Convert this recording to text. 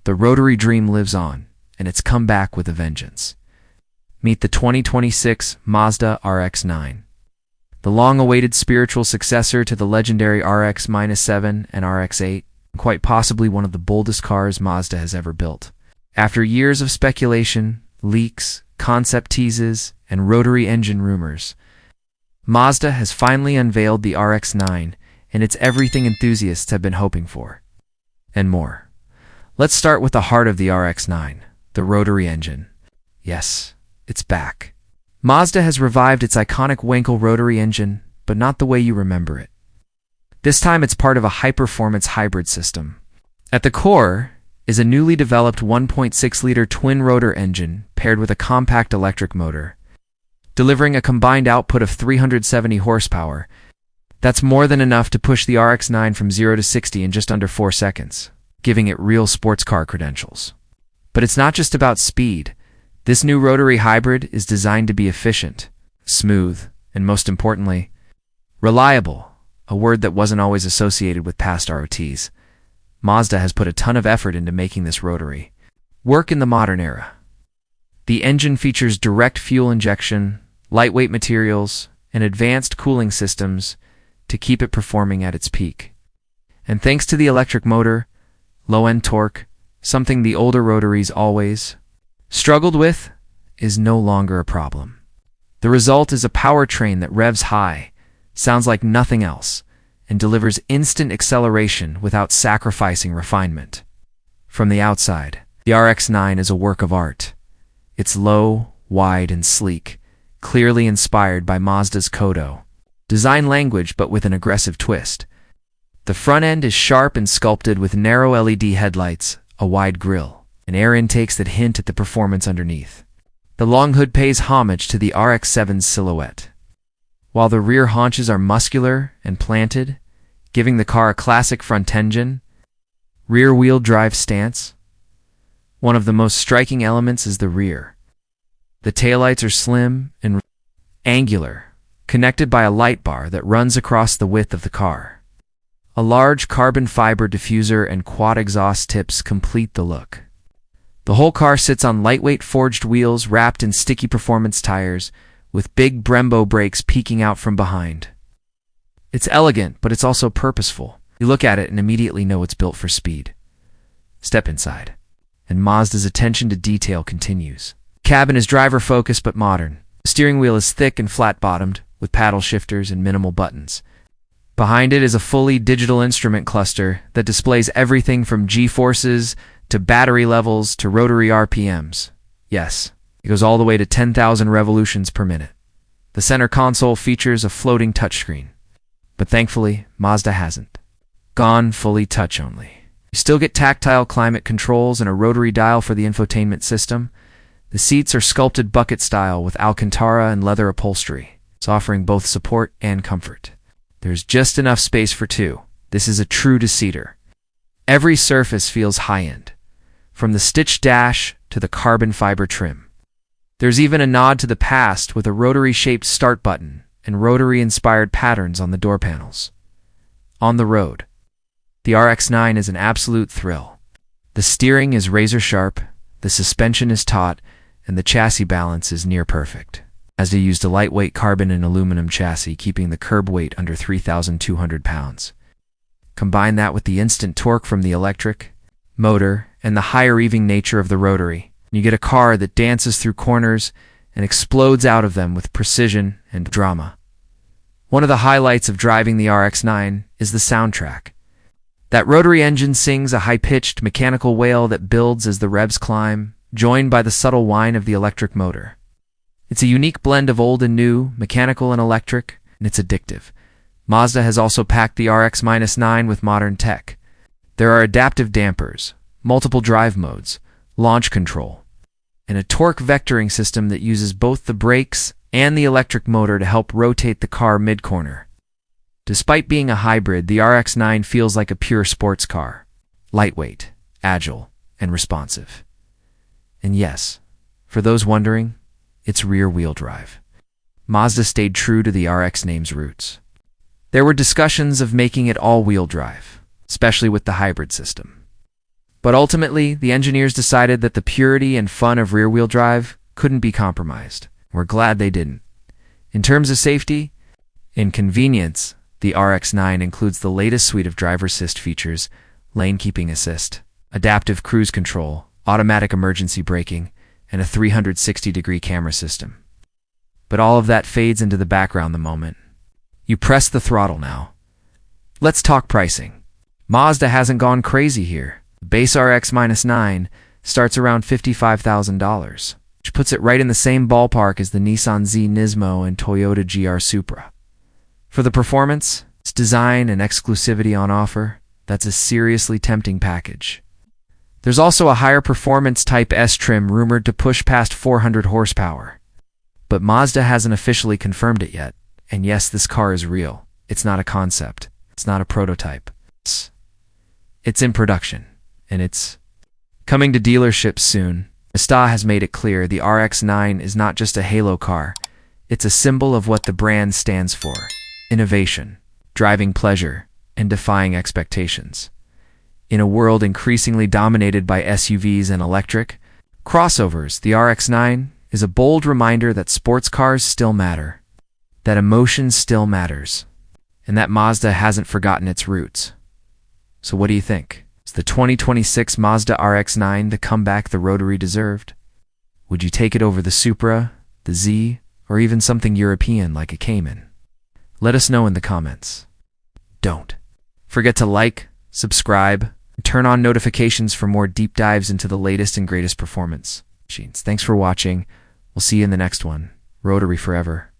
The rotary dream lives on, and it's come back with a vengeance. Meet the 2026 Mazda RX-9. The long-awaited spiritual successor to the legendary RX-7 and RX-8, quite possibly one of the boldest cars Mazda has ever built. After years of speculation, leaks, concept teases, and rotary engine rumors, Mazda has finally unveiled the RX-9, and it's everything enthusiasts have been hoping for. And more. Let's start with the heart of the RX-9, the rotary engine. Yes, it's back. Mazda has revived its iconic Wankel rotary engine, but not the way you remember it. This time it's part of a high-performance hybrid system. At the core is a newly developed 1.6-liter twin-rotor engine paired with a compact electric motor, delivering a combined output of 370 horsepower. That's more than enough to push the RX-9 from 0 to 60 in just under 4 seconds, giving it real sports car credentials. But it's not just about speed. This new rotary hybrid is designed to be efficient, smooth, and most importantly, reliable, a word that wasn't always associated with past ROTs. Mazda has put a ton of effort into making this rotary work in the modern era. The engine features direct fuel injection, lightweight materials, and advanced cooling systems to keep it performing at its peak. And thanks to the electric motor, low-end torque, something the older rotaries always struggled with, is no longer a problem. The result is a powertrain that revs high, sounds like nothing else, and delivers instant acceleration without sacrificing refinement. From the outside, the RX-9 is a work of art. It's low, wide, and sleek, clearly inspired by Mazda's Kodo design language but with an aggressive twist. The front end is sharp and sculpted with narrow LED headlights, a wide grille, and air intakes that hint at the performance underneath. The long hood pays homage to the RX-7's silhouette, while the rear haunches are muscular and planted, giving the car a classic front engine, rear-wheel drive stance. One of the most striking elements is the rear. The taillights are slim and angular, connected by a light bar that runs across the width of the car. A large carbon fiber diffuser and quad exhaust tips complete the look. The whole car sits on lightweight forged wheels wrapped in sticky performance tires, with big Brembo brakes peeking out from behind. It's elegant, but it's also purposeful. You look at it and immediately know it's built for speed. Step inside, and Mazda's attention to detail continues. The cabin is driver-focused but modern. The steering wheel is thick and flat-bottomed, with paddle shifters and minimal buttons. Behind it is a fully digital instrument cluster that displays everything from G-forces to battery levels to rotary RPMs. Yes, it goes all the way to 10,000 revolutions per minute. The center console features a floating touchscreen, but thankfully, Mazda hasn't gone fully touch-only. You still get tactile climate controls and a rotary dial for the infotainment system. The seats are sculpted bucket-style with Alcantara and leather upholstery. It's offering both support and comfort. There's just enough space for two. This is a true two-seater. Every surface feels high-end, from the stitched dash to the carbon fiber trim. There's even a nod to the past with a rotary-shaped start button and rotary-inspired patterns on the door panels. On the road, the RX-9 is an absolute thrill. The steering is razor-sharp, the suspension is taut, and the chassis balance is near-perfect. Mazda used a lightweight carbon and aluminum chassis, keeping the curb weight under 3,200 pounds. Combine that with the instant torque from the electric motor and the higher-revving nature of the rotary, and you get a car that dances through corners and explodes out of them with precision and drama. One of the highlights of driving the RX-9 is the soundtrack. That rotary engine sings a high-pitched mechanical wail that builds as the revs climb, joined by the subtle whine of the electric motor. It's a unique blend of old and new, mechanical and electric, and it's addictive. Mazda has also packed the RX-9 with modern tech. There are adaptive dampers, multiple drive modes, launch control, and a torque vectoring system that uses both the brakes and the electric motor to help rotate the car mid-corner. Despite being a hybrid, the RX-9 feels like a pure sports car. Lightweight, agile, and responsive. And yes, for those wondering, it's rear-wheel drive. Mazda stayed true to the RX name's roots. There were discussions of making it all-wheel drive, especially with the hybrid system. But ultimately, the engineers decided that the purity and fun of rear-wheel drive couldn't be compromised. We're glad they didn't. In terms of safety and convenience, the RX-9 includes the latest suite of driver assist features: lane keeping assist, adaptive cruise control, automatic emergency braking, and a 360-degree camera system. But all of that fades into the background the moment you press the throttle now. Let's talk pricing. Mazda hasn't gone crazy here. The base RX-9 starts around $55,000, which puts it right in the same ballpark as the Nissan Z Nismo and Toyota GR Supra. For the performance, its design, and exclusivity on offer, that's a seriously tempting package. There's also a higher performance Type S trim rumored to push past 400 horsepower. But Mazda hasn't officially confirmed it yet. And yes, this car is real. It's not a concept. It's not a prototype. It's in production. And it's coming to dealerships soon. Mazda has made it clear the RX-9 is not just a halo car. It's a symbol of what the brand stands for: innovation, driving pleasure, and defying expectations. In a world increasingly dominated by SUVs and electric crossovers, the RX-9 is a bold reminder that sports cars still matter, that emotion still matters, and that Mazda hasn't forgotten its roots. So what do you think? Is the 2026 Mazda RX-9 the comeback the Rotary deserved? Would you take it over the Supra, the Z, or even something European like a Cayman? Let us know in the comments. Don't forget to like, subscribe, and turn on notifications for more deep dives into the latest and greatest performance machines. Thanks for watching. We'll see you in the next one. Rotary forever.